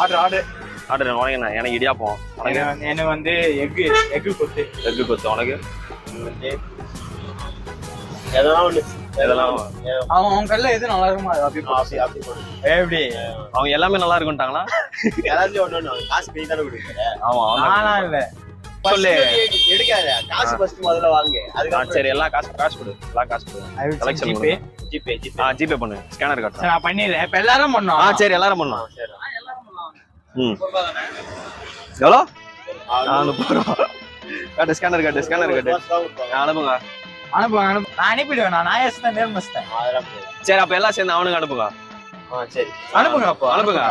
Order உனக்கு எனக்கு இடியாப்பம், எனக்கு வந்து எக்கு கொத்து உனக்கு அவன் கல்ல எது நல்லா இருக்குமா எப்படி அவங்க எல்லாமே நல்லா இருக்கும்ட்டாங்களா? ஆமா இல்ல சொல்லு எடுக்காத காசு ஃபர்ஸ்ட் முதல்ல வாங்க, அதுக்கு சரி எல்லாம் காசு கொடு, எல்லாம் காசு கொடு. கலெக்ஷன் ஜிபே பண்ணு, ஸ்கேனர் காட்டு. நான் பண்ணிடுறேன். இப்ப எல்லாரும் பண்ணோம். சரி எல்லாரும் பண்ணலாம். எவ்வளோ? 40 ரூபா. காட்டு ஸ்கேனர் காட்டு. அனுப்புங்க. நான் அனுப்பிடுவேன். நான் நாயஸ்தான் நேர்மஸ்தான். சரி அப்ப எல்லாம் சேர்ந்து அவனுக்கு அனுப்புங்க. சரி அனுப்புங்க. அப்போ அனுப்புங்க.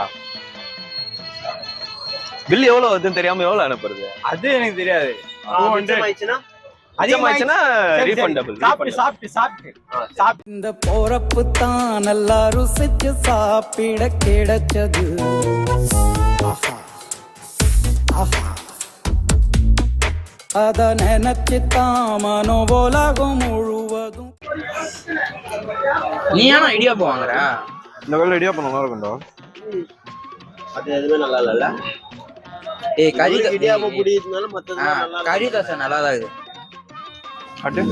பில் எவ்வளவு வருதுன்னு தெரியாம எவ்வளவு அனுப்புறது? அது எனக்கு தெரியாது. அதிகமாயிடுச்சுன்னா ரீஃபண்டபிள். சாப்பிட்டு இந்த போறப்பு தான் நல்லா ருசிச்சு சாப்பிட கிடைச்சது. அத நினைச்சுதான் மனோ உலகம் முழுவதும். நீ ஏன்னா ஐடியா போவாங்கற? இந்த வேலை ஐடியா பண்ண நல்லா இருக்கும்டா. அது எதுவுமே நல்லா இல்ல. கறி இடியாப்ப புடிக்குதுனால மத்ததெல்லாம் நல்லா இல்ல. கறி தோசை நல்லா தான் இருக்கு. அட்டு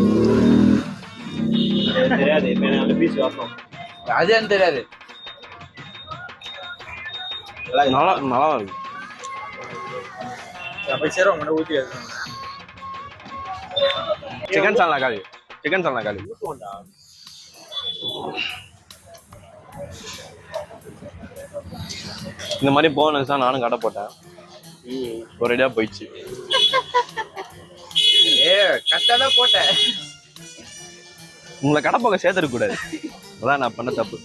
தெரியாது. இப்ப அந்த பீஸ் வாசம் அது எனக்கு தெரியாது. நல்லா இருக்கு. அப்ப சரி உங்க ஊத்தி சிக்கன் சால்னா காலி. இந்த மாதிரி போனஸ் தான் நானும் கடை போட்டேன். ஒரேடியா போயிடுச்சு. கஷ்டம் போட்டேன். உங்களை கடை போக சேர்த்துருக்க கூடாது. அதான் நான் பண்ண தப்பு.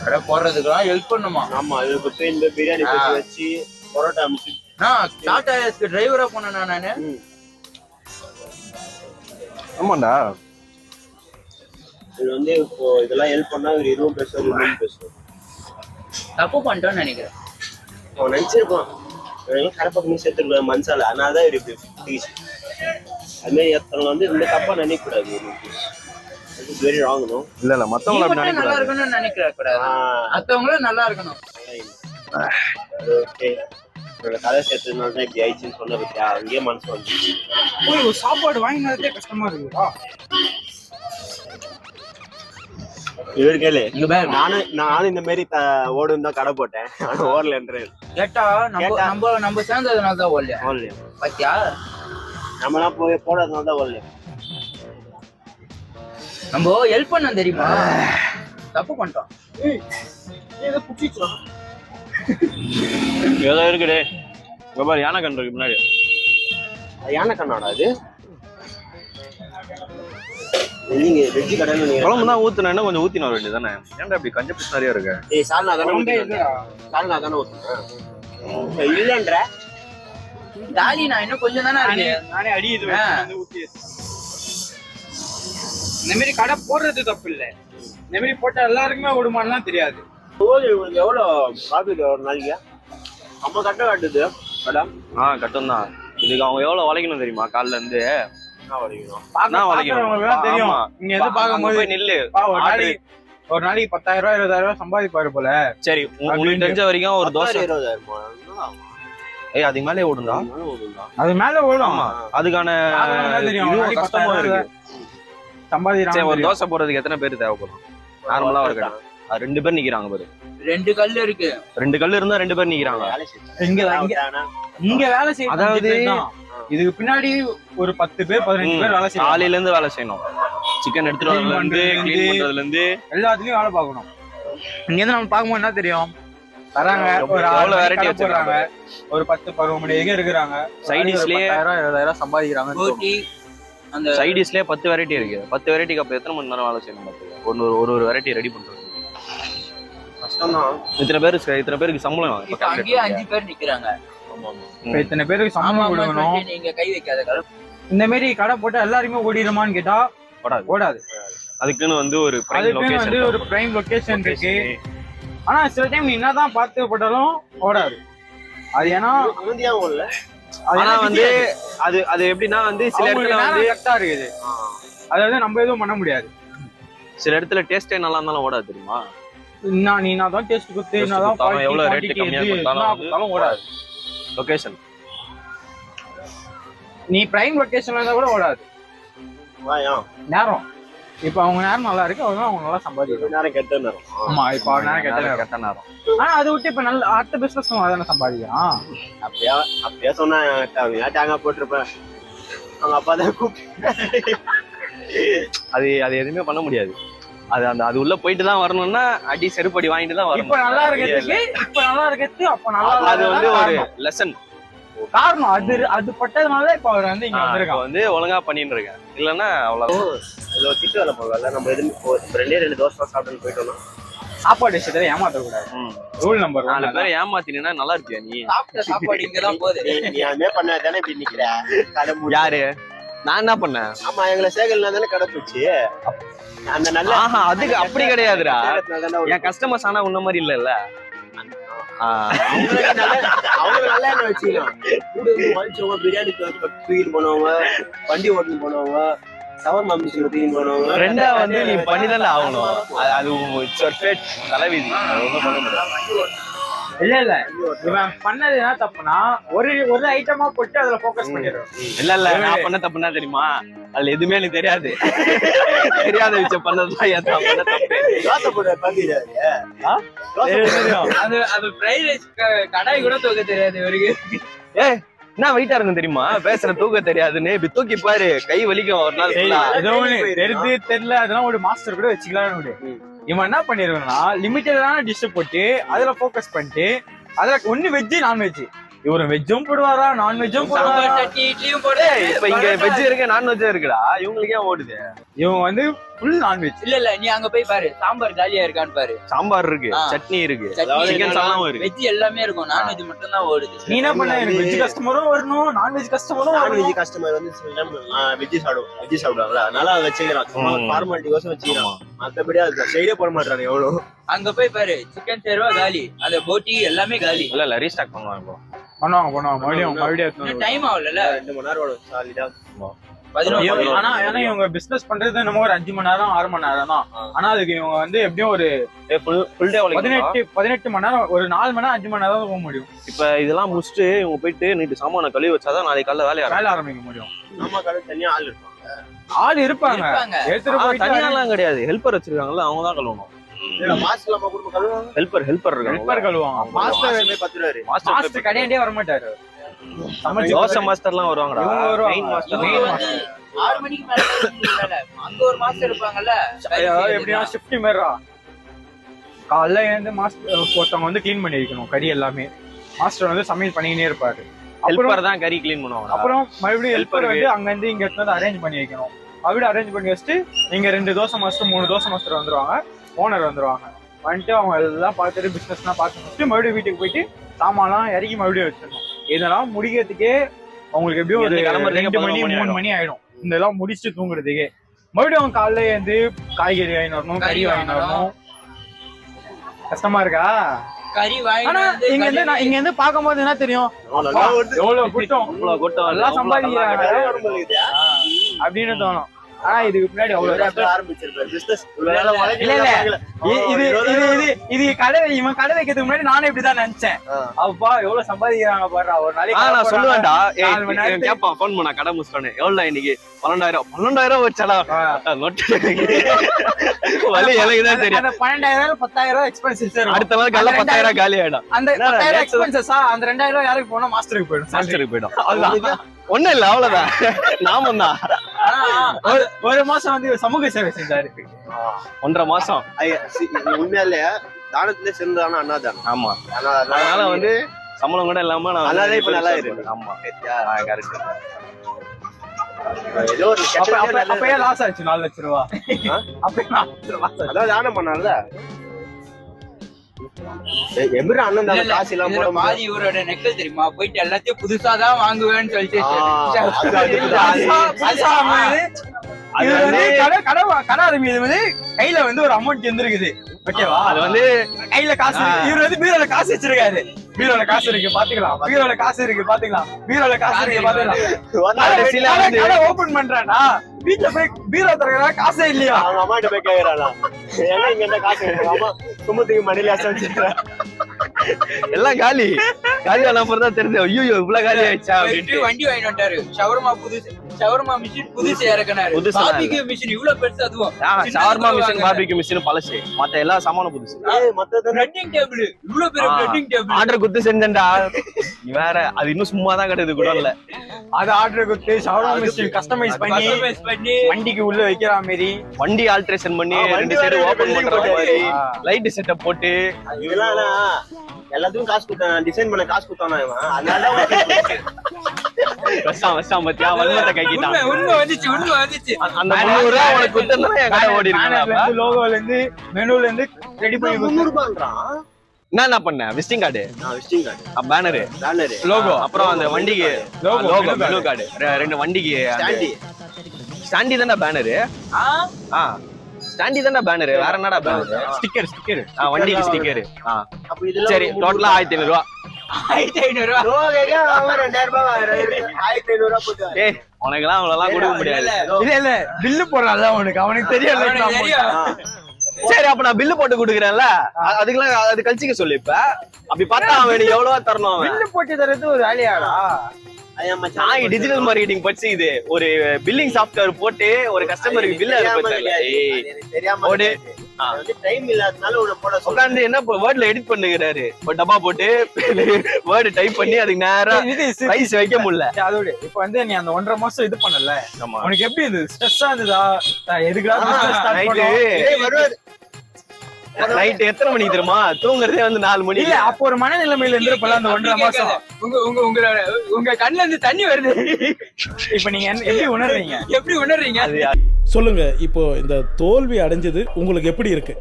கடை போடுறதுக்குலாம் ஹெல்ப் பண்ணுமா? ஆமா, இதுக்கு போய் இந்த பிரியாணி வச்சு பரோட்டா அமுச்சு டாடா ஏஸ்க்கு டிரைவரா போனேன் நானு. ஆமாண்டா. இது வந்து இப்போ இதெல்லாம் ஹெல்ப் பண்ணா இவர் இதுவும் பேசுவார். தப்பு பண்ணிட்டோன்னு நினைக்கிறேன். அவன் நினைச்சிருப்பான் கடை பக்கம் சேர்த்துருக்கான் மனசால, அதனால தான் இவர் இப்படி அது மாதிரி எத்தனை வந்து இந்த தப்பா நினைக்க கூடாது. Very wrong. இல்ல மத்தவங்க நல்லா இருக்கணும்னு நினைக்கிற கூடாது, மத்தவங்களும் நல்லா இருக்கணும். ஓகே, கதை சேர்த்ததுனால தான் இப்படி ஆயிடுச்சுன்னு சொன்ன பத்தியா, அங்கேயே மனசு வந்துச்சு. ஒரு சாப்பாடு வாங்கினதே கஷ்டமா இருக்குதா? இவர் கேளு, நானும் இந்த மாதிரி ஓடுன்னு தான் கடை போட்டேன். ஆனா ஓடலன்ற கேட்டா நம்ம சேர்ந்ததுனால தான் ஓடலையா பாத்தியா? நம்மளாம் போய் போடாதனால தான் ஓடலையா. நம்ம ஹெல்ப் பண்ண தெரியுமா? தப்பு பண்ணிட்டோம். ஏதோ இருக்குடே. பாரு யானை கண்ணு இருக்கு முன்னாடி. யானை கண்ணாடா அது? நீங்க வெஜ்ஜி கடையில குழம்பு தான் ஊத்துனா கொஞ்சம் ஊத்தின வேண்டியது தானே? ஏன்டா இப்படி கஞ்ச பிஸ் நிறைய இருக்கு? சால்னா தானே ஊத்துறேன் இல்லன்ற தாலி நான் இன்னும் கொஞ்சம் தானே நானே அடி இது ஊத்தி. இந்த மாதிரி கடை போடுறது தப்பு இல்லை. இந்த மாதிரி போட்டா எல்லாருக்குமே விடுமான்லாம் தெரியாது. உங்களுக்கு எவ்வளவு ப்ராஃபிட் ஒரு நாளைக்கு? நம்ம கட்ட காட்டுது மேடம். கட்டும் தான். இதுக்கு அவங்க எவ்வளவு வளைக்கணும் தெரியுமா? காலைல இருந்து தெரியும். இங்க இருந்து பாக்கும்போது நில்லு. ஒரு நாளைக்கு 10,000 ரூபாய் 20,000 ரூபாய் சம்பாதிப்பாரு போல. சரி, உங்களுக்கு தெரிஞ்ச வரைக்கும் ஒரு தோசை 20,000. அதுக்கு மேலே ஓடுங்களா? அது மேல ஓடும். அதுக்கான கஷ்டமும் இருக்கு. சம்பாதிக்கிறாங்க. ஒரு தோசை போடுறதுக்கு எத்தனை பேர் தேவைப்படும்? நார்மலா ஒரு கடை 2 பேர் நிக்கிறாங்க பாரு. 2 கல் இருக்கு. 2 கல் இருந்தா 2 பேர் நிக்கிறாங்க. இங்க வேலை செய்ய, அதாவது இதுக்கு பின்னாடி ஒரு 10 பேர் 15 பேர் வேலை செய்யணும். காலையில இருந்து வேலை செய்யணும். சிக்கன் எடுத்துட்டு வரதுல இருந்து க்ளீன் பண்றதுல இருந்து எல்லாத்துலயும் வேலை பார்க்கணும். இங்க இருந்து நம்ம பார்க்கும்போது என்ன தெரியும்? தராங்க ஒரு அவ்வளவு வெரைட்டி வச்சிருக்காங்க. ஒரு 10-12 மணி வரைக்கும் இருக்கிறாங்க. சைட் டிஷ்லயே 10,000-20,000 சம்பாதிக்கிறாங்க. அந்த சைட் டிஷ்லயே 10 வெரைட்டி இருக்கு. 10 வெரைட்டிக்கு அப்ப எத்தனை மணி நேரம் வேலை செய்யணும் பாத்தீங்க? ஒரு வெரைட்டி ரெடி பண்றது கஷ்டம் தான். இத்தனை பேருக்கு சம்பளம் அங்கேயே 5 பேர் நிக்கிறாங்க. இத்தனை பேருக்கு சம்பளம் கொடுக்கணும். நீங்க கை வைக்காத கடை. இந்த மாதிரி கடை போட்டா எல்லாருமே ஓடிடுமான்னு கேட்டா ஓடாது. அதுக்குன்னு வந்து ஒரு பிரைம் லொகேஷன் இருக்கு. ஆனா சில டைம் என்னதான் பார்த்து போட்டாலும் ஓடாது. அது ஏன்னா ஆனா வந்து அது எப்படின்னா வந்து சில இடத்துல வந்து கரெக்டா இருக்குது. அதாவது நம்ம எதுவும் பண்ண முடியாது. சில இடத்துல டேஸ்டே நல்லா இருந்தாலும் ஓடாது தெரியுமா? நீ தான் டேஸ்ட் கொடுத்து எவ்வளவு ரேட் கம்மியா கொடுத்தாலும் ஓடாது. லொகேஷன் நீ பிரைம் லொகேஷன்ல இருந்தா கூட ஓடாது. நேரம் இப்ப அவங்க நேரம் நல்லா இருக்கு, அவங்க நல்லா சம்பாதிக்கும். நேரம் கெட்ட நேரம். ஆமா, இப்ப அவங்க நேரம் கெட்ட நேரம். ஆனா அதை விட்டு இப்ப நல்ல அடுத்த பிசினஸ் அதான சம்பாதிக்கலாம். அப்படியே சொன்னா தேங்காய் போட்டிருப்பேன், அவங்க அப்பா தான் கூப்பிட்டு. அது எதுவுமே பண்ண முடியாது. அது உள்ள போயிட்டு தான் வரணும்னா அடி செருப்படி வாங்கிட்டு தான் வரணும். இப்ப நல்லா இருக்கிறது அப்ப நல்லா அது வந்து ஒரு லெசன் காரணம். அது பட்டதுனால இப்ப அவர் வந்து இங்க வந்திருக்கான், வந்து ஒழுங்கா பண்ணிட்டு இருக்கேன். இல்லன்னா அவ்வளவு இதுல ஒரு திட்டு வேலை போகல. நம்ம எதுவும் 2 தோசை சாப்பிட்டு போயிட்டோம்னா சாப்பாடு விஷயத்துல ஏமாத்த கூடாது. ரூல் நம்பர் 4 பேரை ஏமாத்தினா நல்லா இருப்பியா நீ? சாப்பாடு இங்கதான் போகுது. நீ அதுமே பண்ண தானே இப்படி நிக்கிற கடை மூடி. யாரு? நான் என்ன பண்ணேன்? ஆமா, எங்களை சேகல்னா தானே கடை போச்சு. அந்த நல்ல அதுக்கு அப்படி கிடையாதுடா. என் கஸ்டமர்ஸ் ஆனா உன்ன மாதிரி இல்ல. அவங்க நல்லா என்ன வச்சுக்கலாம். பிரியாணி தூக்கிட்டு போனவங்க, வண்டி ஓட்டுன்னு போனவங்க, சவர்மா மிஷின் தூக்கிட்டு போனவங்க. ரெண்டா வந்து நீ பண்ணிதானே ஆகணும். அது தலைவிதி, ஒன்றும் பண்ண முடியாது. இல்ல இவன் பண்ணது என்ன தப்புனா ஒரு ஐட்டமா போட்டு அதுல போக்கஸ் பண்ணிடுறோம். இல்ல நான் பண்ண தப்புன்னா தெரியுமா? அதுல எதுவுமே எனக்கு தெரியாது. தெரியாத விஷயம் பண்ணதுதான் என் பண்ண தப்பு. தோசை போட பாத்தீங்க, அது ஃப்ரைட் ரைஸ் கடாய் கூட தூக்க தெரியாது இவருக்கு. என்ன வெயிட்டா இருக்கும் தெரியுமா? பேசுற தூக்க தெரியாதுன்னு இப்படி தூக்கி பாரு, கை வலிக்கும் ஒரு நாள். தெரியல அதெல்லாம் ஒரு மாஸ்டர் கூட வச்சுக்கலாம்னு. இவன் என்ன பண்ணிருக்கான்னா லிமிட்டடான டிஷ் போட்டு அதுல போக்கஸ் பண்ணிட்டு அதுல ஒண்ணு வெஜ் நான்வெஜ். இவரு வெஜ்ஜும் போடுவாரா நான்வெஜ்ஜும் போடுவாரா, இட்லியும் போடு. இப்ப இங்க வெஜ் இருக்கு நான்வெஜ் இருக்குடா. இவங்களுக்கு ஏன் ஓடுது? இவங்க வந்து ஃபுல் நான்வெஜ். இல்ல நீ அங்க போய் பாரு, சாம்பார் காலியா இருக்கான்னு பாரு. சாம்பார் இருக்கு, சட்னி இருக்கு, சிக்கன் சாலமும் இருக்கு, வெஜ் எல்லாமே இருக்கும். நான்வெஜ் மட்டும் தான் ஓடுது. நீ என்ன பண்ண? எனக்கு வெஜ் கஸ்டமரும் வரணும், நான்வெஜ் கஸ்டமரும். நான்வெஜ் கஸ்டமர் வந்து வெஜ் சாப்பிடுவாங்களா, அதனால வச்சுக்கிறான். ஃபார்மாலிட்டிக்கோசம் வச்சுக்கிறான். மத்தபடி அது சைடே போட மாட்டாங்க. எவ்வளவு அங்க போய் பாரு, சிக்கன் சேர்வா காலி, அந்த போட்டி எல்லாமே காலி. இல்ல ரீஸ்டாக் பண்ணுவாங்க. மறுபடியும் டைம் ஆகல. 2 மணி நேரம் சாலிடா. ஆனா இவங்க பிசினஸ் பண்றது நம்ம ஒரு 5 மணி நேரம் 6 மணி நேரம் தான். ஆனா அதுக்கு இவங்க வந்து எப்படியும் ஒரு ஃபுல் டே 18 மணி நேரம், ஒரு 4 மணி நேரம் 5 மணி நேரம் தான் போக முடியும். இப்ப இதெல்லாம் முடிச்சுட்டு இவங்க போயிட்டு நீட்டு சாமான கழுவி வச்சாதான் நாளைக்கு காலைல வேலை ஆரம்பிக்க முடியும். நம்ம கடை தனியா ஆள் இருப்பாங்க. ஆள் இருப்பாங்க, எடுத்துட்டு போய் தனியாலாம் கிடையாது. ஹெல்ப்பர் வச்சிருக்காங்கல்ல, அவங்க தான் கழுவணும். மாஸ்டர் நம்ம குடும்ப கழுவுவாங்க. ஹெல்ப்பர் இருக்காங்க, ஹெல்ப்பர் கழுவுவாங்க. மாஸ்டர் 10 ரூபாய். மாஸ்டர் கடையாண்டே வர மாட்டாரு. தோசை மாஸ்டர்லாம் வருவாங்கடா. மெயின் மாஸ்டர் 6 மணிக்கு மேல அங்க ஒரு மாஸ்டர் இருப்பாங்கல்ல. எப்படியா ஷிஃப்ட் மேரா காலைல எழுந்து மாஸ்டர் ஒருத்தவங்க வந்து கிளீன் பண்ணி வைக்கணும் கறி எல்லாமே. மாஸ்டர் வந்து சமையல் பண்ணிக்கிட்டே இருப்பாரு. ஹெல்ப்பர் தான் கறி கிளீன் பண்ணுவாங்க. அப்புறம் மறுபடியும் ஹெல்ப்பர் வந்து அங்க இருந்து இங்க எடுத்து வந்து அரேஞ்ச் பண்ணி வைக்கணும். அப்படி அரேஞ்ச் பண்ணி வச்சுட்டு நீங்க 2 தோசை மாஸ்டர் 3 தோசை மாஸ்டர் வந்துருவாங்க, ஓனர் வந்துருவாங்க. வந்துட்டு அவங்க எல்லாம் பார்த்துட்டு பிசினஸ்லாம் பார்த்துட்டு மறுபடியும் வீட்டுக்கு போயிட்டு சாமான்லாம் இறக்கி மறுபடியும் வச்சிடணும். இதெல்லாம் முடிக்கிறதுக்கே அவங்களுக்கு எப்படியும் ஒரு 2 மணி 3 மணி ஆயிடும். இதெல்லாம் முடிச்சுட்டு தூங்குறதுக்கே. மறுபடியும் அவங்க காலைல இருந்து காய்கறி வாங்கிட்டு வரணும், கறி வாங்கிட்டு வரணும். கஷ்டமா இருக்கா? கறி ஆனா இங்க இருந்து பாக்கும்போது என்ன தெரியும், எவ்வளவு கூட்டம் எல்லாம் சம்பாதிக்கிறாங்க அப்படின்னு தோணும். ஆனா இதுக்கு பின்னாடி இது கடை இவன் கடை வைக்கிறதுக்கு முன்னாடி நானும் இப்படிதான் நினைச்சேன். அப்பா எவ்வளவு சம்பாதிக்கிறாங்க பாரு. ஒரு நாளைக்கு நான் சொல்லுவேன்டா, கேப்பான் போன் பண்ணா கடை முடிச்சிட்டானு. எவ்வளவு இன்னைக்கு 12,000 வச்சாலா வலி எனக்குதான் தெரியும். அந்த 12,000 10,000 எக்ஸ்பென்சஸ் அடுத்த நாள் காலைல 10,000 காலி ஆயிடும். அந்த 10,000 எக்ஸ்பென்சஸா அந்த 2,000 யாருக்கு போனா மாஸ்டருக்கு போயிடும். அவ்வளவுதான், ஒண்ணும் இல்ல, அவ்வளவுதான். நாமும் தான் ஒரு மாசம் வந்து சமூக சேவை செஞ்சாரு. 1.5 மாசம். உண்மையாலே தானத்திலே சிறந்தான அண்ணாதான். ஆமா, அதனால வந்து சம்பளம் கூட இல்லாம நான் அண்ணாதே இப்ப நல்லா இருக்கு. ஆமா கரெக்ட். ஏதோ ஒரு அப்பயே லாஸ் ஆச்சு 4 லட்சம் ரூபா. அப்பயே அதான் தானம் பண்ணால எப்படி அண்ணன் தான் காசு எல்லாம் போட மாதிரி. இவரோட நெக்கல் தெரியுமா, போயிட்டு எல்லாத்தையும் புதுசாதான் வாங்குவேன்னு சொல்லிட்டு கடை ஆரம்பிக்கிறது வந்து கையில வந்து ஒரு அமௌண்ட் இருந்திருக்குது. ஓகேவா? அது வந்து கையில காசு, இவர் வந்து பீரோல காசு வச்சிருக்காரு. பீரோல காசு இருக்கு பாத்துக்கலாம், பீரோல காசு இருக்கு பாத்துக்கலாம், பீரோல காசு இருக்கு பாத்துக்கலாம். ஓபன் பண்றானா வீட்டுல போய் பீரோ திறக்கிறா காசே இல்லையா? அவங்க அம்மாட்ட போய் கேக்குறானா ஏன்னா இங்க என்ன காசு எங்க அம்மா கும்பத்துக்கு மடியில வச்சிருக்கேன் எல்லாம் காலி ஆன அப்புறம் தான் தெரிஞ்சு ஐயோ இவ்வளவு காலி ஆயிடுச்சா அப்படின்ட்டு வண்டி வாங்கிட்டு வந்துட்டாரு. ஷவர்மா மிஷின் புதுசு இறக்குனாரு. புதுசா பாபிக்கு மிஷின் இவ்வளவு பெருசு, அதுவும் ஷவர்மா மிஷின் பார்பிக்யூ மிஷின் பழசு, மத்த எல்லா சாமானும் புதுசு. பிரெட்டிங் டேபிள், இவ்வளவு பெரிய பிரெட்டிங் டேபிள். ஆர்டர் குத்து செஞ்சேன்டா, நீ வேற அது இன்னும் சும்மா தான் கிடையாது கூட இல்ல. அது ஆர்டர் கொடுத்து ஷவர்மா மிஷின் கஸ்டமைஸ் பண்ணி வண்டிக்கு உள்ள வைக்கிற மாதிரி, வண்டி ஆல்ட்ரேஷன் பண்ணி ரெண்டு சைடு ஓபன் பண்ற மாதிரி லைட் செட்டப் போட்டு இதெல்லாம் எல்லாத்துக்கும் காசு கொடுத்தான், டிசைன் பண்ண காசு கொடுத்தானா இவன். அதனால வஷ்டம் பத்தியா வல்மத்தை கைக்கிட்டான். உண்மை வந்துச்சு. அந்த 300 ரூபாய் உனக்கு கொடுத்தா என் கடை ஓடி இருக்கு. லோகோல இருந்து மெனுல இருந்து ரெடி பண்ணி 300 ரூபான்றான். என்ன பண்ண visiting card, visiting card, banner, logo, அப்புறம் அந்த வண்டிக்கு லோகோ மெனு கார்டு, ரெண்டு வண்டிக்கு ஸ்டாண்டி தானே பேனரு. ஸ்டாண்டி தானே பேனரு, வேற என்னடா பேனரு? ஸ்டிக்கர் வண்டிக்கு ஸ்டிக்கர். அப்ப இதெல்லாம் சரி டோட்டலா 1500 ரூபா. 1500 ரூபா. லோகோக்கு அவன் 2000 ரூபாய் வாங்குறாரு. 1500 ரூபாய் போட்டு ஏய் உனக்கெல்லாம் அவ்வளவுலாம் கொடுக்க முடியாது. இல்ல பில்லு போடுறான்ல அவனுக்கு தெரியும். சரி அப்ப நான் பில்லு போட்டு கொடுக்குறேன்ல, அதுக்கெல்லாம் அது கழிச்சிக்க சொல்லு. இப்ப அப்படி பார்த்தா அவன் எவ்வளவா தரணும். அவன் பில்லு போட்டு தரது ஒரு வேலையாடா? நான் டிஜிட்டல் மார்க்கெட்டிங் படிச்சு இது ஒரு பில்லிங் சாஃப்ட்வேர் போட்டு ஒரு கஸ்டமருக்கு பில் தெரியாம டைம் இல்லாதனால உன்னை போட உட்காந்து என்ன வேர்ட்ல எடிட் பண்ணுகிறாரு, டப்பா போட்டு வேர்டு டைப் பண்ணி அதுக்கு நேரா பிரைஸ் வைக்க முடியல. அதோட இப்ப வந்து நீ அந்த 1.5 மாசம் இது பண்ணல, உனக்கு எப்படி இருந்தது? ஸ்ட்ரெஸ்ஸா இருந்ததா? எதுக்குடா நைட் எத்தனை மணிக்கு தெரியுமா தூங்குறதே வந்து 4 மணி. இல்ல அப்ப ஒரு மனநிலைமையில இருந்திருப்பல அந்த 1.5 மாசம். உங்க கண்ணுல இருந்து தண்ணி வருது. இப்ப நீங்க எப்படி உணர்றீங்க? சொல்லுங்க, இப்போ இந்த தோல்வி அடைஞ்சது உங்களுக்கு எப்படி இருக்கு?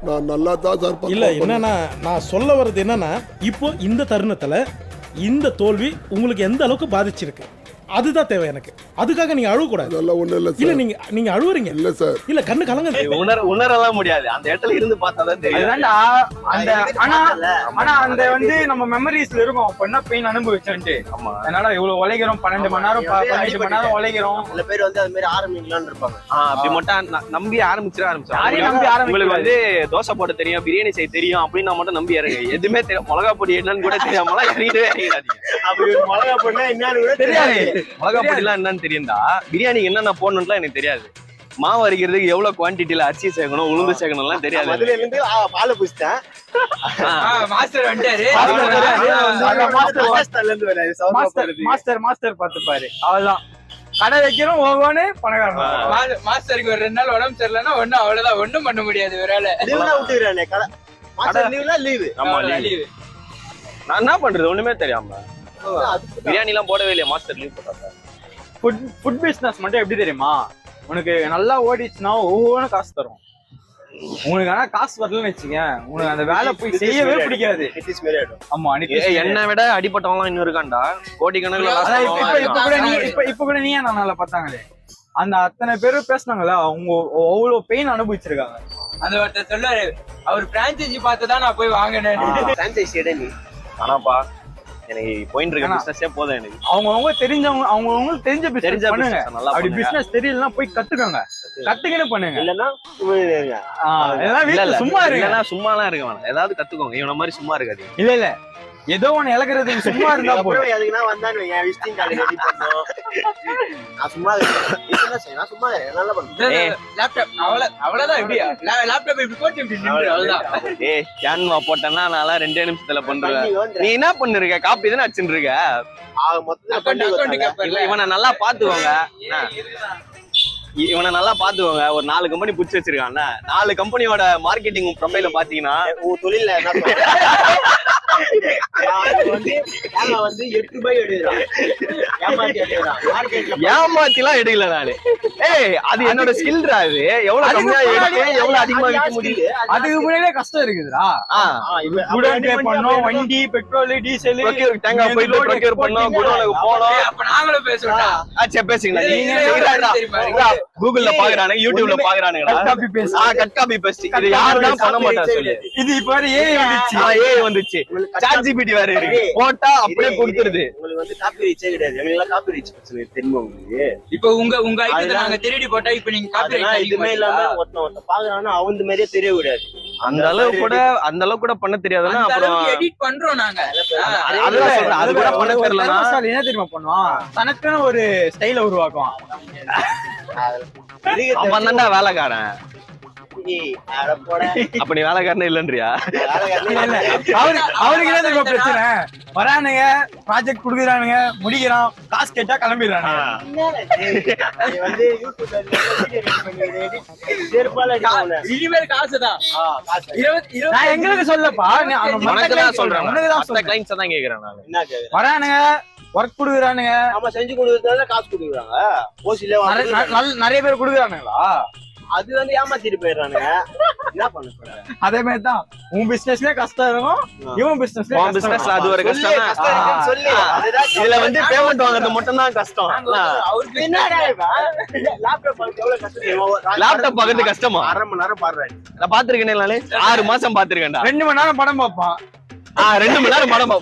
நான் நல்லா தான் சார். இல்ல என்னன்னா நான் சொல்ல வர்றது என்னன்னா, இப்போ இந்த தருணத்துல இந்த தோல்வி உங்களுக்கு எந்த அளவுக்கு பாதிச்சிருக்கு அதுதான் தேவை எனக்கு. அதுக்காக நீங்க அழுவ கூடாது. அதெல்லாம் ஒண்ணும் இல்ல இல்ல சார். நீங்க அழுவுறீங்க. இல்ல சார். இல்ல கண்ணு கலங்க. உணரலாம் முடியாது, அந்த இடத்துல இருந்து பார்த்தாதான் தெரியும். அதுதான்டா அந்த ஆனா அந்த வந்து நம்ம மெமரிஸ்ல இருக்கும். அப்ப என்ன பெயின் அனுபவிச்சோன்ட்டு. அதனால இவ்வளவு உழைக்கிறோம், 12 மணி நேரம் 15 மணி நேரம் உழைக்கிறோம். சில பேர் வந்து அது மாதிரி ஆரம்பிக்கலாம்னு இருப்பாங்க. அப்படி மட்டும் நம்பி ஆரம்பிச்சிட யாரையும் நம்பி உங்களுக்கு வந்து தோசை போட தெரியும், பிரியாணி செய்ய தெரியும் அப்படின்னு மட்டும் நம்பி இறங்க. எதுவுமே தெரியும், மிளகா பொடி என்னன்னு கூட தெரியாமலாம் இறங்கிடாதீங்க. அப்படி மிளகா பொடினா என்னன்னு கூட தெரியாது. மிளகா பொடிலாம் என்னன்னு தெரியும்டா, பிரியாணிக்கு என்னென்ன போடணும்லாம் எனக்கு தெரியாது. மாவு அரைக்கிறதுக்கு எவ்வளவு குவான்டிட்டியில அரிசி சேர்க்கணும், உளுந்து சேர்க்கணும்லாம் தெரியாது. அதுல இருந்து பாலை புடிச்சிட்டேன். மாஸ்டர் வந்துட்டாரு. மாஸ்டர் பாத்துப்பாரு. அவ்வளவுதான், கடை வைக்கிறோம் ஒவ்வொன்னு பணக்காரன். மாஸ்டருக்கு ஒரு 2 நாள் உடம்பு சரியில்லைன்னா ஒண்ணும் அவ்வளவுதான், ஒண்ணும் பண்ண முடியாது. வேலை விட்டுறானே கடை. மாஸ்டர் லீவ்ல லீவு. ஆமா லீவு. நான் என்ன பண்றது ஒண்ணுமே தெரியாம பிரியாணி எல்லாம் போடவே இல்லையா. மாஸ்டர் லீவ் போட்டாங்க. ஃபுட் பிசினஸ் மட்டும் எப்படி தெரியுமா, உனக்கு நல்லா ஓடிச்சுன்னா ஒவ்வொன்றும் காசு தரும். உனக்கு ஆனா காசு வரலன்னு வச்சுங்க, உனக்கு அந்த வேலை போய் செய்யவே பிடிக்காது. ஆமா, என்னை விட அடிப்பட்டவங்க இன்னும் இருக்காண்டா, கோடிக்கணக்கில். இப்ப கூட நீ நான் நல்லா பார்த்தாங்களே, அந்த அத்தனை பேரும் பேசினாங்களா, அவங்க அவ்வளவு பெயின் அனுபவிச்சிருக்காங்க. அந்த ஒருத்தர் சொல்லுவாரு, அவர் பிரான்சைசி பார்த்துதான் நான் போய் வாங்கினேன். ஆனாப்பா எனக்கு போயிட்டு இருக்க பிசினஸே போதும் எனக்கு. அவங்க தெரிஞ்சவங்க, அவங்களுக்கு தெரிஞ்ச பிசினஸ் பண்ணுங்க. அப்படி பிசினஸ் தெரியலன்னா போய் கத்துக்கோங்க, கத்துக்கிட்டு பண்ணுங்க. இல்லன்னா சும்மா இருங்க. சும்மாலாம் இருக்க வேணாம், ஏதாவது கத்துக்கோங்க. இவன மாதிரி சும்மா இருக்காது. இல்ல ஏதோ ஒண்ணு இழக்கிறதுக்கு சும்மா இருந்தா போதும். அதுக்குன்னா வந்தானு விசிட்டிங் கார்டு ரெடி பண்ணோம். நான் சும்மா நான் சும்மா நல்லா பண்ணுவேன். லேப்டாப் அவ்வளவுதான். எப்படியா லேப்டாப் இப்படி போட்டு இப்படி நின்று அவ்வளவுதான். கேன்வா போட்டேன்னா நான் 2 நிமிஷத்துல பண்றேன். நீ என்ன பண்ணிருக்க, காப்பி தானே அடிச்சுட்டு இருக்க. இவனை நல்லா பாத்துக்கோங்க, இவனை நல்லா பாத்துக்கோங்க. ஒரு 4 கம்பெனி புடிச்சு வச்சிருக்கான்ல, 4 கம்பெனியோட மார்க்கெட்டிங் ப்ரொஃபைல பாத்தீங்கன்னா தொழில வந்து 8 ரூபாய் எடுக்கிறான். ஏமாத்திலாம் எடுக்கல நானு. அது என்னோட ஸ்கில்ரா. அது எவ்வளவு கம்மியா எடுத்து எவ்வளவு அதிகமா விற்க முடியுது. அதுக்கு முன்னாடியே கஷ்டம் இருக்குதுடா. வண்டி, பெட்ரோல், டீசல், தேங்காய் போயிட்டு ப்ரொக்யூர் பண்ணோம், குடோனுக்கு போனோம். அப்ப நாங்களும் பேசுறோம். பேசுங்களா, கூகுள்ல பாக்குறானு, யூடியூப்ல பாக்குறானுங்களா. கட் காப்பி பேஸ்ட் இது யாருதான் பண்ண மாட்டா சொல்லு. இது இப்ப ஏஐ வந்துச்சு. ஏஐ வந்துச்சு. சாட் ஜிபிடி வேற இருக்கு, போட்டா அப்படியே கொடுத்துருது. உங்களுக்கு வந்து காப்பி ரீச்சே கிடையாது, எங்களுக்கு காப்பி ரீச் பிரச்சனை தெரியுமா உங்களுக்கு? இப்போ உங்க ஐட்டத்தை நாங்க திருடி போட்டா இப்ப நீங்க காப்பி அதெல்லாம் எதுவுமே இல்லாம ஒருத்த பாக்குறாங்கன்னா அவன் மாதிரியே தெரிய கூடாது. அந்த அளவுக்கு கூட பண்ண தெரியாதுன்னா அப்புறம் எடிட் பண்றோம் நாங்க. அதுதான் சொல்றேன், அது கூட பண்ண தெரியலன்னா என்ன தெரியுமா பண்ணுவான், தனக்குன்னு ஒரு ஸ்டைல உருவாக்குவான். அவன் தான்டா வேலைக்காரன். அப்ப நீ வேலைக்காரனே இல்லன்றியா? அவருக்கு என்ன தெரியுமா பிரச்சனை, வரானுங்க ப்ராஜெக்ட் குடுக்குறானுங்க, முடிக்கிறான், காசு கேட்டா கிளம்பிடுறானுங்க. இனிமேல் காசுதான். நான் எங்களுக்கு சொல்லப்பா, உனக்குதான் சொல்றேன், மத்த கிளைண்ட்ஸ் தான் கேக்குறேன் நான். வரானுங்க ஒர்க் குடுக்குறானுங்க, ஆமா செஞ்சு கொடுக்கறதுனால காசு கொடுக்குறாங்க. ஓசில நிறைய பேர் குடுக்குறானுங்களா, அது வந்து ஏமாத்திட்டு போயிடுறானுங்க. என்ன பண்ண சொல்ற? அதே மாதிரி தான் உன் பிசினஸ்லயே கஷ்டம் இருக்கும், இவன் பிசினஸ்ல அது ஒரு கஷ்டம் சொல்லு. இதுல வந்து பேமெண்ட் வாங்குறது மட்டும் தான் கஷ்டம். லேப்டாப் பாக்குறது கஷ்டமா? 1/2 மணி நேரம் பாடுறாரு. நான் பாத்திருக்கேன், 6 மாசம் பாத்திருக்கேன்டா. 2 மணி நேரம் படம் பார்ப்பான். 2 மணி நேரம் படம்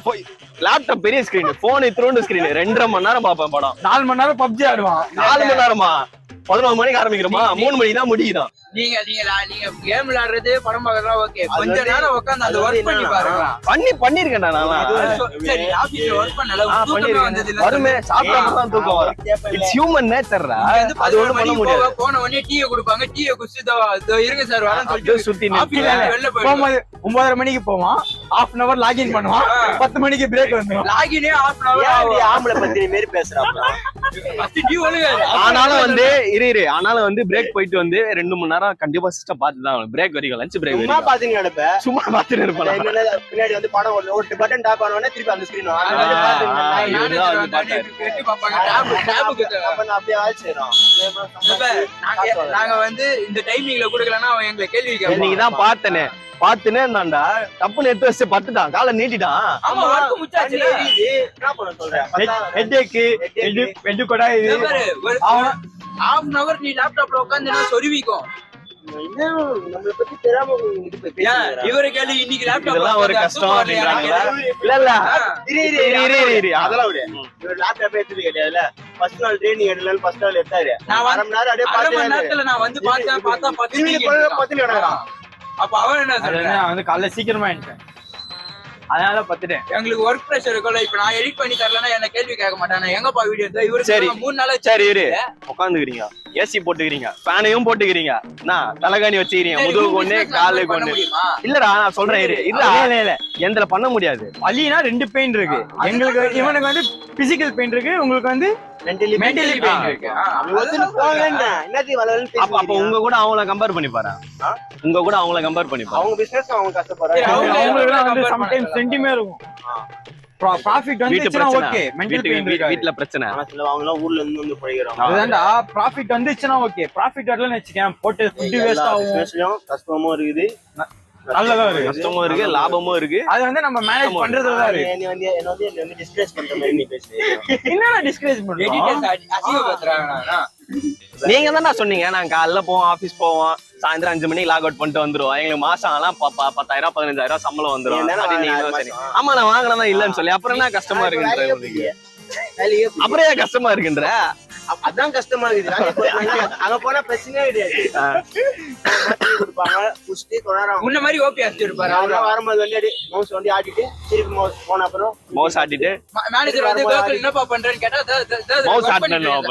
லேப்டாப் பெரிய ஸ்கிரீன், போன் இத்திரோண்டு ஸ்கிரீன், 2.5 மணி நேரம் பாப்பேன் படம். 4 மணி நேரம் பப்ஜி ஆடுவான். 4 மணி நேரமா? 11 மணிக்கு ஆரம்பிக்கிறோமா, 3 மணிக்கு தான் முடியுதான். நீங்க கேம் விளையாடுறது படம் பார்க்கறதுலாம் ஓகே, கொஞ்ச நேரம் உட்கார்ந்து அந்த ஒர்க் பண்ணி பாருங்க. பண்ணிருக்கேன்டா நான். சரி ஆபீஸ்ல ஒர்க் பண்ணல, தூக்கமே வந்தது இல்ல. வருமே, சாப்பிடாம தான் தூக்கம் வரும். இட்ஸ் ஹியூமன் நேச்சர்டா, அது ஒண்ணும் பண்ண முடியாது. போன உடனே டீயை கொடுப்பாங்க, டீயை குடிச்சு இருங்க சார் வரேன்னு சொல்லிட்டு சுத்தி ஆபீஸ்ல வெளில போகும்போது 9:30 மணிக்கு போவான், 1/2 hour லாகின் பண்ணுவான், 10 மணிக்கு பிரேக் வந்துடும். லாகினே 1/2 hour ஆம்பளை பத்திரி மாரி பேசுறாங்க. ஃபர்ஸ்ட் டீ ஒழுங்க. ஆனாலும் வந்து ஆனாலும் வந்து பிரேக் போயிட்டு வந்து 2 மணி நேரம் கண்டிப்பா சிஸ்டம் பார்த்து தான் பிரேக் வரைக்கும், லஞ்ச் பிரேக் சும்மா பாத்துட்டு நடப்பேன். சும்மா பார்த்துட்டு இருப்பேன். பின்னாடி வந்து படம் ஒரு பட்டன் டாப் ஆனோடனே திருப்பி அந்த ஸ்கிரீன் அப்படியே ஆயிடுச்சிடும். நாங்க வந்து இந்த டைமிங்ல குடுக்கலன்னா அவன் எங்களை கேள்வி கேட்பான். இன்னைக்குதான் பாத்துனே இருந்தான்டா, தப்புன்னு எடுத்து வச்சு பத்துட்டான், காலை நீட்டிட்டான். ஆமா வர்க் முச்சாச்சு. என்ன பண்ண சொல்றேன்? ஹெட் கூட இது அவன் 1/2 hour நீ லேப்டாப்ல உட்கார்ந்து சொருவிக்கும். நம்மள பத்தி தெரியாம இது பேசுறாங்க. இவரு கேள்வி இன்னைக்கு லேப்டாப்ல இதெல்லாம் ஒரு கஷ்டம் அப்படிங்கறாங்க. இல்ல அதெல்லாம் விடு. இவர் லேப்டாப் எடுத்து கிடையாதுல. ஃபர்ஸ்ட் நாள் ட்ரெய்னிங் எடுக்கல, ஃபர்ஸ்ட் நாள் எடுத்தாரு. நான் 1/2 மணி நேரம் அப்படியே 1/2 மணி நேரத்துல நான் வந்து பார்த்தா 10 பத்தி கிடக்குறான். அப்ப அவன் என்ன சொல்றான், நான் வந்து காலைல சீக்கிரமா எழுந்தேன், அதனால பத்துட்டேன். எங்களுக்கு ஒர்க் பிரஷர் இருக்குல்ல, இப்ப நான் எடிட் பண்ணி தரலன்னா என்ன கேள்வி கேட்க மாட்டானே, எங்கப்பா வீடியோ எடுத்தா இவரு சரி 3 நாளா சரி இரு, உட்காந்துக்கிறீங்க, ஏசி போட்டுக்கிறீங்க, ஃபேனையும் போட்டுக்கிறீங்க, தலகாணி வச்சுக்கிறீங்க, முதுகுக்கு ஒண்ணு காலுக்கு ஒண்ணு. இல்லடா நான் சொல்றேன் இரு, இல்ல எந்திர பண்ண முடியாது. வலினா 2 பெயின் இருக்கு எங்களுக்கு. இவனுக்கு வந்து பிசிக்கல் பெயின் இருக்கு, உங்களுக்கு வந்து மென்டலி பெயின் இருக்கு. அப்ப உங்க கூட அவங்கள கம்பேர் பண்ணி பாரு, அவங்க பிசினஸ் அவங்க கஷ்டப்படுறாங்க. அவங்களுக்கு வந்து சம்டைம்ஸ் சென்டிமே இருக்கும். ப்ராஃபிட் வந்துச்சுனா ஓகே, மென்டல் பெயின் இருக்கு, வீட்ல பிரச்சனை. அவங்க எல்லாம் ஊர்ல இருந்து வந்து போயிடுறாங்க. அதுதான்டா, ப்ராஃபிட் வந்துச்சுனா ஓகே, ப்ராஃபிட் வரலன்னு வெச்சுக்கேன் போட்டு ஃபுட் வேஸ்ட் ஆகும். பிசினஸ்லயும் கஷ்டமும் இருக்குது, நல்லதா இருக்கு, கஷ்டமும் இருக்கு, லாபமும் இருக்கு. அது வந்து நம்ம மேனேஜ் பண்றதுல தான் இருக்கு. என்ன வந்து டிஸ்கரேஜ் பண்ற மாதிரி நீ பேசுறீங்க. என்னடா டிஸ்கரேஜ் பண்றீங்க? எடிட்டர்ஸ் அசிங்கப்படுத்துறாங்கனா நீங்க தானே சொன்னீங்க நாங்க காலைல போவோம், ஆபீஸ் போவோம், சாயந்தரம் 5 மணிக்கு லாக் அவுட் பண்ணிட்டு வந்துருவோம், எங்களுக்கு மாசம் எல்லாம் 10,000 15,000 சம்பளம் வந்துரும். ஆமா நான் வாங்கினதான் இல்லன்னு சொல்லி அப்புறம் என்ன கஷ்டமா இருக்குன்ற, அப்புறம் ஏன் கஷ்டமா இருக்குன்ற? அதான் கஷ்டமா இருக்குது. அங்க போனா பிரச்சனையே கிடையாது, கொடுப்பாங்க புஷ்டி கொண்டாடுறாங்க. முன்ன மாதிரி ஓபி அடிச்சிருப்பாரு. அவங்க வரும்போது வந்து மவுஸ் வந்து ஆட்டிட்டு திருப்பி போன அப்புறம் மவுஸ் ஆட்டிட்டு மேனேஜர் வந்து கோகுல் என்னப்பா பண்றேன்னு கேட்டா மவுஸ் ஆட்டணும்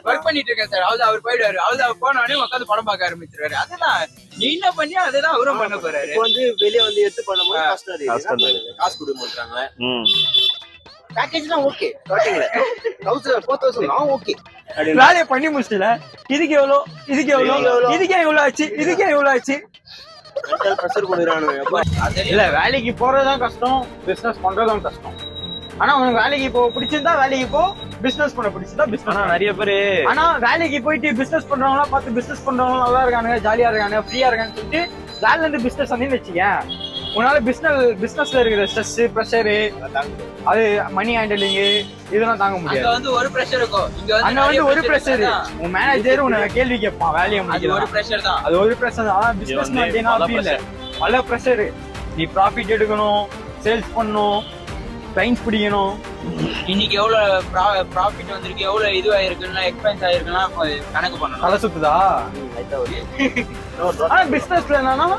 ஒர்க் பண்ணிட்டு இருக்கேன் சார், அவர் போயிடுவாரு. அவர் போன உடனே உட்காந்து படம் பார்க்க ஆரம்பிச்சிருவாரு. அதுதான் நீ என்ன பண்ணி அதுதான் அவரும் பண்ண போறாரு. இப்போ வந்து வெளியே வந்து எடுத்து பண்ணும்போது கஷ்டம் இருக்கு, காசு கொடுக்க மாட்டாங்க. பேக்கேஜ்லாம் ஓகே, 4,000 ஓகே, வேலையை பண்ணி முடிச்சல. இதுக்கு எவ்வளோ, இதுக்கு எவ்வளோ, இதுக்கே எவ்வளோ ஆச்சு, இதுக்கே எவ்வளோ ஆச்சு. மென்டல் பிரஷர் கொடுக்குறானுங்க. இல்ல வேலைக்கு போறதுதான் கஷ்டம், பிசினஸ் பண்றதும் கஷ்டம். ஆனா உனக்கு வேலைக்கு போ பிடிச்சிருந்தா வேலைக்கு போ, பிசினஸ் பண்ண பிடிச்சிருந்தா பிசினஸ். நிறைய பேரு ஆனா வேலைக்கு போயிட்டு பிசினஸ் பண்றவங்களா பார்த்து பிசினஸ் பண்றவங்க நல்லா இருக்கானுங்க, ஜாலியா இருக்காங்க, ஃப்ரீயா இருக்கான்னு சொல்லிட்டு வேலைல இருந்து பிசினஸ் வந்து வச்சுக்கேன். உன்னால பிசினஸ்ல இருக்கிற ஸ்ட்ரெஸ், பிரஷர், அது மணி ஹேண்டலிங் இதெல்லாம் தாங்க முடியாது. அங்க வந்து ஒரு பிரஷர் இருக்கும், அங்க வந்து ஒரு பிரஷர். உன் மேனேஜர் உன்னை கேள்வி கேட்பான், வேலையை முடிக்கலாம், ஒரு பிரஷர் தான், அது ஒரு பிரஷர் தான். ஆனா பிசினஸ் மாட்டேன்னா அப்படி இல்ல, பல பிரஷர். நீ ப்ராஃபிட் எடுக்கணும், சேல்ஸ் பண்ணணும், கிளைண்ட்ஸ் பிடிக்கணும். இன்னைக்கு எவ்வளவு ப்ராஃபிட் வந்திருக்கு, எவ்வளவு இதுவாயிருக்குன்னா எக்ஸ்பென்ஸ் ஆயிருக்குன்னா கணக்கு பண்ணணும். தலை சுத்துதா? ஆனா பிசினஸ்ல என்னன்னா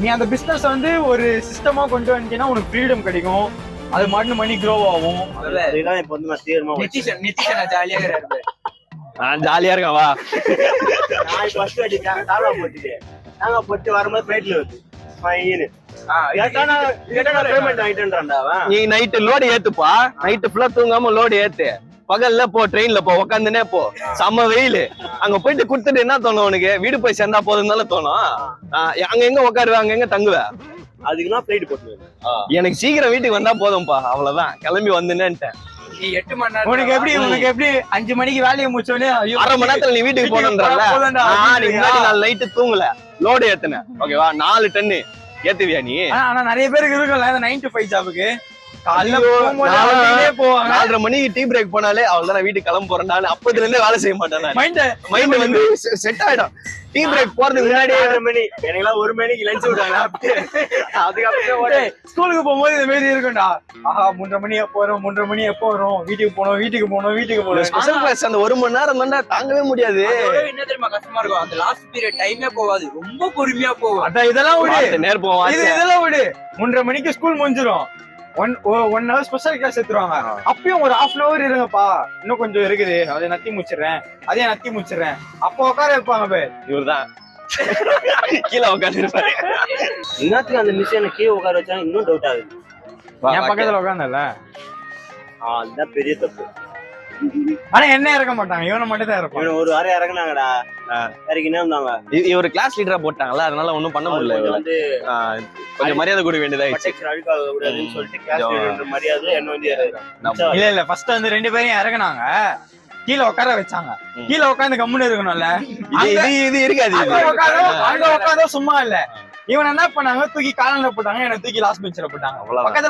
நீ அந்த பிசினஸ் வந்து ஒரு சிஸ்டமா கொண்டு வந்துட்டீங்கன்னா உனக்கு ஃப்ரீடம் கிடைக்கும், அது மட்டும் மணி க்ரோ ஆகும். அதுதான் இப்ப வந்து நான் தீவிரமா நிதிஷன் ஜாலியா இருக்காரு. நான் ஜாலியா இருக்கேன் வா. நான் ஃபர்ஸ்ட் வாட்டி தாவா போட்டு வரும்போது ஃபிளைட்ல வருது ஃபைன். பேமெண்ட் ஆயிட்டேன்றான்டா அவன். நீ நைட்டு லோடு ஏத்துப்பா, நைட்டு ஃபுல்லா தூங்காம லோடு ஏத்து, பகல்ல போ, ட்ரெயின்ல போ, உக்காந்துனே போ, செம்ம வெயில். அங்க போயிட்டு குடுத்துட்டு என்ன தோணும் உனக்கு? வீடு போய் சேர்ந்தா போதும் தோணும். அங்க எங்க உட்காருவேன், அங்க எங்க தங்குவேன்? அதுக்குதான் ஃபிளைட் போட்டு எனக்கு சீக்கிரம் வீட்டுக்கு வந்தா போதும்பா, அவ்வளவுதான். கிளம்பி வந்துட்டேன். நீ 8 மணி நேரம் உனக்கு எப்படி 5 மணிக்கு வேலையை முடிச்சோடனே அரை மணி நேரத்துல நீ வீட்டுக்கு போனன்றல. நீ முன்னாடி நாள் நைட்டு தூங்கல, லோடு ஏத்துன, ஓகேவா? 4 டன்னு ஏத்துவியா நீ? ஆனா நிறைய பேருக்கு இருக்கும்ல 9 to 5 ஜாபுக்கு. காலையில போகும்போது போவாங்க, 4:30 மணிக்கு டீ பிரேக் போனாலே அவ்வளவுதான், வீட்டுக்கு கிளம்ப போறேன். அப்பதுல இருந்தே வேலை செய்ய மாட்டேன். மைண்ட் வந்து செட் ஆயிடும். டீ பிரேக் போறதுக்கு முன்னாடி 1 மணி, எனக்குலாம் 1 மணிக்கு லஞ்ச் விட்டாங்க. அதுக்கப்புறம் ஸ்கூலுக்கு போகும்போது இந்த மாதிரி இருக்கும்டா. ஆஹா 3:30 மணி எப்போ வரும், 3:30 மணி எப்போ வரும், வீட்டுக்கு போனோம். ஸ்பெஷல் கிளாஸ் அந்த 1 மணி நேரம் தானே தாங்கவே முடியாது. என்ன தெரியுமா கஷ்டமா இருக்கும், அந்த லாஸ்ட் பீரியட் டைமே போகாது, ரொம்ப பொறுமையா போகும். அதான் இதெல்லாம் விடு, நேரம் இதெல்லாம் விடு. 3:30 மணிக்கு ஸ்கூல் முடிஞ்சிடும். 1 hour ஸ்பெஷல் கிளாஸ் எடுத்துருவாங்க. அப்பயும் ஒரு 1/2 hour இருங்கப்பா, இன்னும் கொஞ்சம் இருக்குது, அதை நத்தி முடிச்சிடுறேன். அப்போ உட்கார வைப்பாங்க பேர். இவர்தான் கீழே உட்காந்து இருப்பாரு. இன்னத்துக்கு அந்த மிஷினை கீழே உட்கார வச்சாங்க, இன்னும் டவுட் ஆகுது. என் பக்கத்துல உட்காந்துல அதுதான் பெரிய தப்பு. ஆனா என்ன இறக்க மாட்டாங்க, இவனை மட்டும் தான் இருப்பான். ஒரு வாரம் இறக்குனாங்கடா, இறக்கினே இருந்தாங்க. இவர் கிளாஸ் லீடரா போட்டாங்கல்ல, அதனால ஒண்ணும் பண்ண முடியல. வந்து கொஞ்சம் மரியாதை கொடுக்க வேண்டியதாயிடுச்சு. அழுக்காக கூடாதுன்னு சொல்லிட்டு கிளாஸ் மரியாதை என்ன வந்து இல்ல ஃபர்ஸ்ட் வந்து 2 பேரையும் இறக்குனாங்க, கீழே உட்கார வச்சாங்க. கீழே உட்காந்து கம்முன்னு இருக்கணும்ல, இது இருக்காது. அங்க உட்காந்தோ சும்மா இல்ல. இவன் என்ன பண்ணாங்க, தூக்கி காலன்ல போட்டாங்க, என்ன தூக்கி லாஸ்ட் பெஞ்ச்ல போட்டாங்க.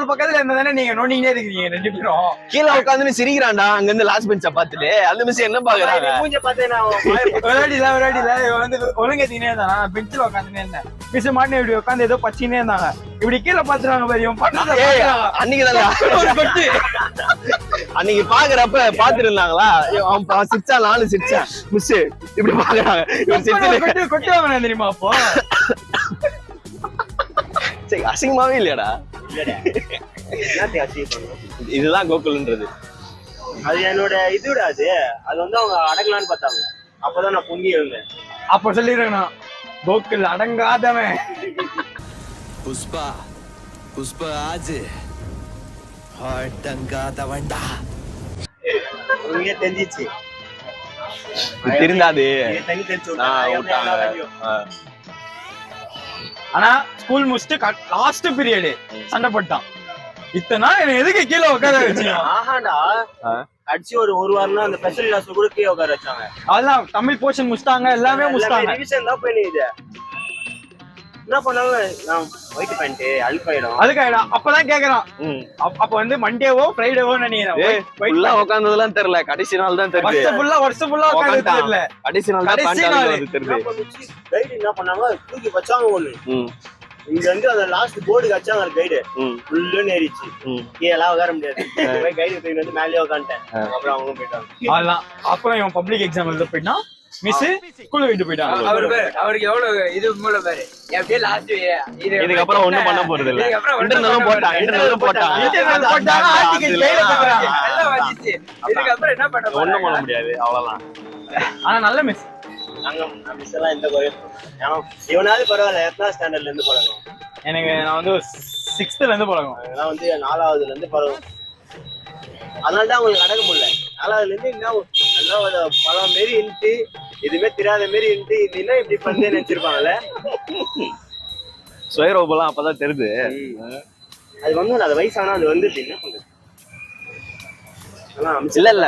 பக்கத்துல இருந்ததானே நீங்க நோண்டினே இருக்கீங்க 2 பேரும். கீழே உட்காந்து சிரிக்கிறான்டா அங்க இருந்து லாஸ்ட் பெஞ்ச பாத்துட்டு. அந்த மிஸ் என்ன பாக்குறாங்க? மூஞ்ச பார்த்தேன் நான். விளையாடில இவன் வந்து ஒழுங்கத்தினே இருந்தான், நான் பெஞ்சில் உட்காந்துனே இருந்தேன். மிஸ் மாட்டின இப்படி உட்காந்து ஏதோ பச்சினே இருந்தாங்க. இப்படி கீழே பாத்துறாங்க பாரு, இவன் அன்னைக்கு பாக்குறப்ப பாத்துட்டு இருந்தாங்களா, அவன் சிரிச்சா, நானும் சிரிச்சேன். மிஸ் இப்படி பாக்குறாங்க, கொட்டுவாங்க தெரியுமா? அப்போ அசிங்கமாவே இல்லையாடா? இதுதான் கோகுல்ன்றது. அது என்னோட இதுடா. அது வந்து அவங்க அடங்கலான்னு பார்த்தாங்க. அப்பதான் நான் பொங்கி எழுந்தேன். அப்ப சொல்லிடுறேன், கோகுல் அடங்காதவன். புஷ்பா ஆஜ் அடங்காதவன்டா. உங்களுக்கே தெரிஞ்சிச்சு, தெரிந்தாது. தண்ணி தெளிச்சு விட்டாங்க. ஆனா ஸ்கூல் முடிச்சுட்டு லாஸ்ட் பீரியட் சண்டை போட்டான். இத்தனை என்ன எதுக்கு கீழே உட்கார வச்சீங்க? ஆஹாண்டா, அடிச்சு ஒரு வாரம்னா அந்த ஸ்பெஷல் கிளாஸ்ல கூட கீழே உட்கார வச்சாங்க. அதெல்லாம் தமிழ் போர்ஷன் முடிச்சிட்டாங்க, எல்லாமே முடிச்சிட்டாங்க. ரிவிஷன் தான் போய் இது என்ன பண்ணாங்க, நான் ஒயிட் பேண்ட் அழுக்காயிடும். அப்பதான் கேக்குறான். அப்ப வந்து மண்டேவோ ஃப்ரைடேவோ நினைக்கிறேன். உட்கார்ந்ததெல்லாம் தெரியல, கடைசி நாள் தான் தெரியுது. வருஷம் ஃபுல்லா உட்கார்ந்து தெரியல, கடைசி நாள் தான் தெரியுது. கைடு என்ன பண்ணாங்க, தூக்கி வச்சாங்க. ஒண்ணு இங்க வந்து அந்த லாஸ்ட் போர்டுக்கு வச்சாங்க, கைடு ஃபுல்லுன்னு ஏறிச்சு. கீழே உட்கார முடியாது. கைடு தூக்கி வந்து மேலேயே உட்காந்துட்டேன். அப்புறம் அவங்களும் போயிட்டாங்க. அதெல்லாம் அப்புறம் இவன் பப்ளிக் எக்ஸாம் எழுத போயிட்டான். மிஸ் ஸ்கூல்ல விட்டு போயிட்டாங்க. அவருக்கு எவ்வளவு இது மூல பாரு, அப்படியே லாஸ்ட் இதுக்கப்புறம் ஒண்ணும் பண்ண போறது இல்ல. இன்டர்னல் போட்டாங்க. இதுக்கப்புறம் என்ன பண்ண, ஒண்ணும் பண்ண முடியாது, அவ்வளவுதான். ஆனா நல்ல மிஸ். நாங்க மிஸ் எல்லாம் இந்த குறையும். இவனாவது பரவாயில்ல, எத்தனாவது ஸ்டாண்டர்ட்ல இருந்து பழகும். நான் வந்து 6th இருந்து பழகும். அதெல்லாம் வந்து 4வதுல இருந்து பழகும். அதனாலதான் அவங்களுக்கு அடக்க முடியல. 4வதுல இருந்து என்ன பழம் மாரி இருந்துட்டு, எதுவுமே தெரியாத மாரி இருந்துட்டு, இது என்ன இப்படி பண்ணே நினைச்சிருப்பாங்கல்ல. சுயரோபெல்லாம் அப்பதான் தெரியுது. அது வந்து அது வயசானா அது வந்து என்ன பண்ணுது இல்ல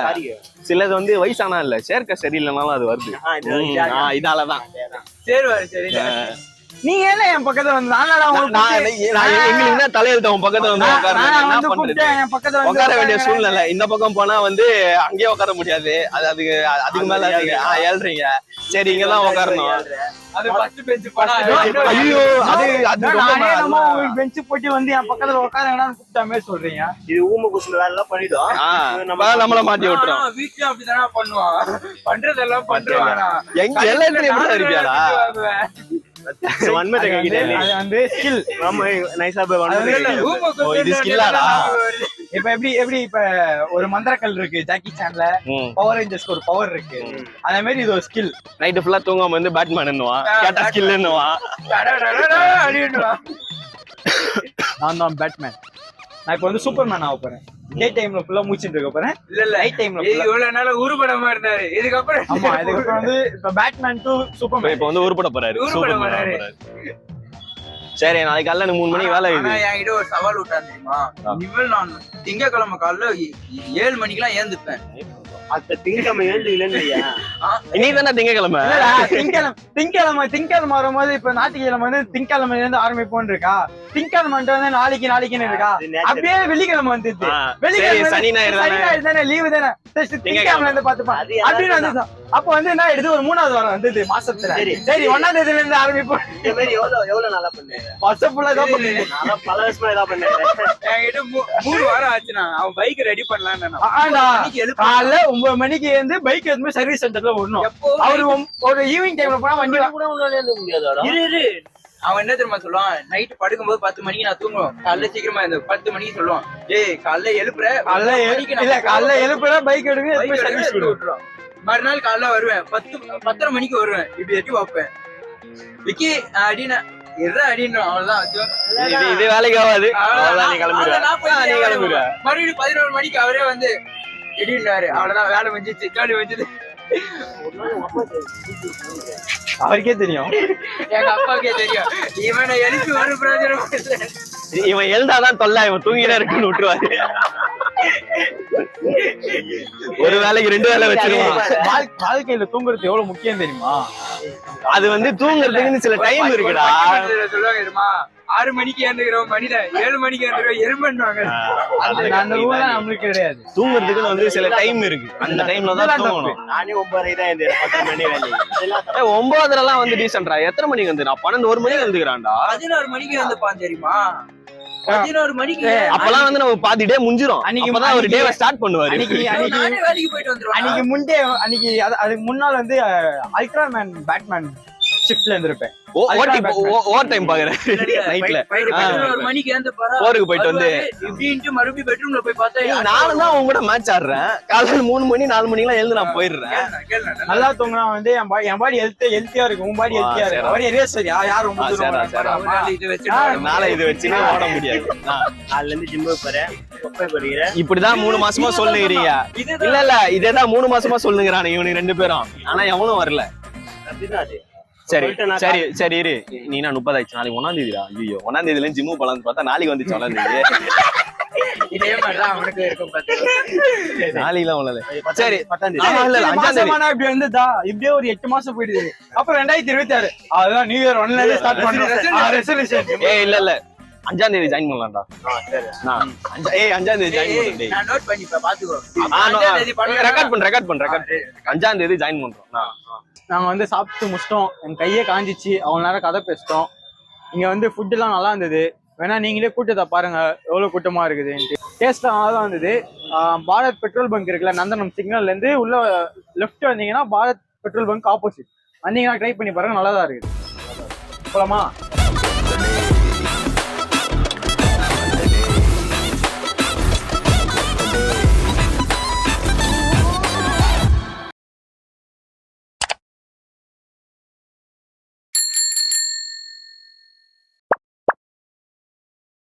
சிலது வந்து வயசானா இல்ல, சேர்க்க சரியில்லைனாலும் அது வருது. இதாலதான் சேருவாரு. சரி நீங்க என்ன என் பக்கத்துல வந்து நானடா எங்களுக்கு என்ன தலையெழுத்து அவன் பக்கத்துல வந்து உட்கார என்ன பண்றது என் பக்கத்துல உட்கார வேண்டிய சூழ்நிலை இந்த பக்கம் போனா வந்து அங்கேயே உட்கார முடியாது அதுக்கு மேல ஏழ்றீங்க சரி இங்கதான் உட்காரணும் அது ஃபர்ஸ்ட் பெஞ்ச் போனா ஐயோ அது ரொம்ப பெஞ்ச் போட்டு வந்து என் பக்கத்துல உட்காருங்கன்னு கூப்பிட்ட மாதிரி சொல்றீங்க. இது ஊம குசுல வேலை எல்லாம் பண்ணிட்டோம் நம்மள மாட்டி விட்டுறோம் வீட்லயும் அப்படிதானா பண்ணுவான் பண்றதெல்லாம் பண்றானா எங்க எல்லாத்தையும் எப்படி இருப்பியாடா வன்மத்தை கேக்கிட்டே அது வந்து ஸ்கில். ஆமா நைஸா போய் வன்மத்தை இது ஸ்கில்லாடா இப்ப எப்படி இப்ப ஒரு மந்திரக்கல் இருக்கு ஜாக்கி சான்ல, பவர் ரேஞ்சர்ஸ்க்கு ஒரு பவர் இருக்கு, அதே மாதிரி இது ஒரு ஸ்கில். நைட்டு ஃபுல்லா தூங்காம வந்து பேட்மேன் என்னுவான் கேட்டா ஸ்கில் என்னுவான் நான் தான் பேட்மேன். நான் இப்ப வந்து சூப்பர்மேன் ஆக போறேன். டே டைம்ல ஃபுல்லா மூச்சிட்டு இருக்க போறேன். இல்ல நைட் டைம்ல இவ்வளவு நாள உருப்படாம இருந்தாரு இதுக்கப்புறம் ஆமா இதுக்கப்புறம் வந்து இப்ப பேட்மேன் டு சூப்பர்மேன். இப்ப வந்து உருப்பட போறாரு சூப்பர்மேன் ஆக போறாரு. சரி நாளைக்கு காலைல எனக்கு 3 மணிக்கு வேலை ஆனா என்கிட்ட ஒரு சவால் விட்டான் தெரியுமா? இனிமேல் நான் திங்கக்கிழமை காலைல 7 மணிக்கெல்லாம் ஏந்துப்பேன். அந்த திங்கக்கிழமை எழுந்து இல்லைன்னு இன்னைக்கு தானே திங்கக்கிழமை திங்கக்கிழமை வரும்போது இப்ப ஞாயிற்றுக்கிழமை வந்து திங்கக்கிழமைல இருந்து ஆரம்பிப்போம் இருக்கா, திங்கக்கிழமை வந்து நாளைக்குன்னு இருக்கா, அப்படியே வெள்ளிக்கிழமை வந்துச்சு. வெள்ளிக்கிழமை சனி ஞாயிறு தானே லீவு தானே, திங்கக்கிழமை இருந்து பாத்துப்பா அப்படின்னு வந்து அப்ப வந்து என்ன ஆயிடுது, ஒரு 3வது வாரம் வந்தது மாசத்துல. சரி 1ஆம் தேதியில இருந்து ஆரம்பிப்போம். இந்த மாதிரி எவ்வளவு நல்லா பண்ணேன் வருஷம் ஃபுல்லா தான் பண்ணுங்க. நான் பல வருஷமா இதா பண்ணேன். என்கிட்ட 3 வாரம் ஆச்சுனா அவன் பைக் ரெடி பண்ணலான்னு காலைல 9 மணிக்கு வந்து பைக் எதுவுமே சர்வீஸ் சென்டர்ல ஓடணும். அவரு ஒரு ஈவினிங் டைம்ல போனா வண்டி கூட உன்னால எழுத முடியாதா? அவன் என்ன தெரியுமா சொல்லுவான், நைட்டு படுக்கும்போது 10 மணிக்கு நான் தூங்குவோம், காலைல சீக்கிரமா இந்த 10 மணிக்கு சொல்லுவான், ஏய் காலைல எழுப்புற காலைல எழுப்புற பைக் எடுங்க சர்வீஸ் விட்டுரும். மறுநாள் காலைல வருவேன் 10:30 மணிக்கு வருவேன், இப்படி எட்டி வைப்பேன் விக்கி அப்படின்னு அவ்வளவுதான் இது வேலைக்கு ஆகாது. நீ கிளம்பிடுவேன் மறுபடியும் 11 மணிக்கு அவரே வந்து இடினாரு. அவ்வளவுதான் வேலை வந்துச்சு, காலி வந்தது. அவருக்கே தெரியும், எங்க அப்பாவுக்கே தெரியும். இவனை எழுப்பி ஒரு பிரயோஜனம் இல்லை. இவன் எழுந்தாதான் தொல்லை, இவன் தூங்கிட்டே இருக்குன்னு விட்டுருவாரு. ஒரு வேலைக்கு 2 வேலை வச்சிருவான். வாழ்க்கையில தூங்குறது எவ்வளவு முக்கியம் தெரியுமா? அது வந்து தூங்குறதுக்குன்னு சில டைம் இருக்குடா. சொல்லுவாங்க தெரியுமா, 6 மணிக்கு ஏந்துக்கிறோம் மனிதன், 7 மணிக்கு ஏந்துக்கிறோம் எறும்புவாங்க. அந்த ரூல் நம்மளுக்கு கிடையாது. தூங்குறதுக்குன்னு வந்து சில டைம் இருக்கு, அந்த டைம்ல தான் தூங்கணும். நானே 9:30 தான் எழுந்தேன், 10 மணி வேலை. 9:30 வந்து டீசென்ட்ரா. எத்தனை மணிக்கு வந்து நான் 12 1 மணிக்கு வந்துக்கிறான்டா. 11 மணிக்கு வந்துப்பான் தெரியுமா? 11 மணிக்கு அப்பெல்லாம் வந்து நம்ம பாதி டே முடிஞ்சிரும். அப்பதான் ஒரு டேவை ஸ்டார்ட் பண்ணுவாரு. நானே வேலைக்கு போயிட்டு வந்துருவேன். அன்னைக்கு அதுக்கு முன்னாள் வந்து அல்ட்ராமேன் பேட்மேன் ஷிஃப்ட்ல இருந்திருப்பேன். ஓவர் டைம் பாக்குறேன் நைட்ல. 11 மணிக்கு ஏந்து போருக்கு போயிட்டு வந்து இப்படின்ட்டு மறுபடியும் பெட்ரூம்ல போய் பார்த்தா நானும் தான் உங்க கூட மேட்ச் ஆடுறேன். காலையில 3 மணி 4 மணிக்கெல்லாம் எழுந்து நான் போயிடுறேன். நல்லா தூங்கினா வந்து என் பாடி ஹெல்த்தியா இருக்கும், உன் பாடி ஹெல்த்தியா இருக்கும். அவரே ரேசர் யாரும் நாளை இது வச்சுன்னா ஓட முடியாது. காலைல இருந்து ஜிம்முக்கு போறேன், கொப்பை போடுகிறேன். இப்படிதான் 3 மாசமா சொல்லுகிறீங்க. இல்ல இதேதான் 3 மாசமா சொல்லுங்கிறானே இவனுக்கு 2 பேரும். ஆனா எவனும் வரல. அப்படிதான் அது. சரி சரி சரி இரு, நீ நான் 30 ஆயிடுச்சு, நாளைக்கு 1ஆம் தேதிடா. ஐயோ 1ஆம் தேதியில ஜிம்மு போலான்னு பார்த்தா நாளைக்கு வந்துச்சு 1ஆம் தேதி. இதே மாதிரிதான் அவனுக்கு இருக்கும். நாளைக்குலாம் ஒண்ணு சரி 10ஆம் ஆமா இல்ல 5ஆம் தேதி இப்படி வந்துதா இப்படியே ஒரு 8 மாசம் போயிடுது. அப்புறம் 2026 அதுதான் நியூ இயர் 1ல இருந்து ஸ்டார்ட் பண்றோம் ரெசல்யூஷன். இல்ல 5ஆம் தேதி ஜாயின் பண்ணலாம்டா. நான் 5ஆம் தேதி ஜாயின் பண்றேன். நான் நோட் பண்ணி பாத்துக்கோ. ரெக்கார்ட் பண்ணு 5ஆம் தேதி ஜாயின் பண்றோம். நாங்க வந்து சாப்பிட்டு முடிச்சிட்டோம், என் கையே காஞ்சிச்சு, அவ்வளவு நேரம் கதை பேசிட்டோம். இங்க வந்து ஃபுட் எல்லாம் நல்லா இருந்தது. வேணா நீங்களே கூட்டத்தை பாருங்க எவ்வளவு கூட்டமா இருக்குது. டேஸ்ட் நல்லா தான் இருந்தது. பாரத் பெட்ரோல் பங்க் இருக்குல்ல, நந்தனம் சிக்னல்ல இருந்து உள்ள லெஃப்ட் வந்தீங்கன்னா பாரத் பெட்ரோல் பங்க் ஆப்போசிட் வந்தீங்கன்னா ட்ரை பண்ணி பாருங்க, நல்லா தான் இருக்குது. போலாமா?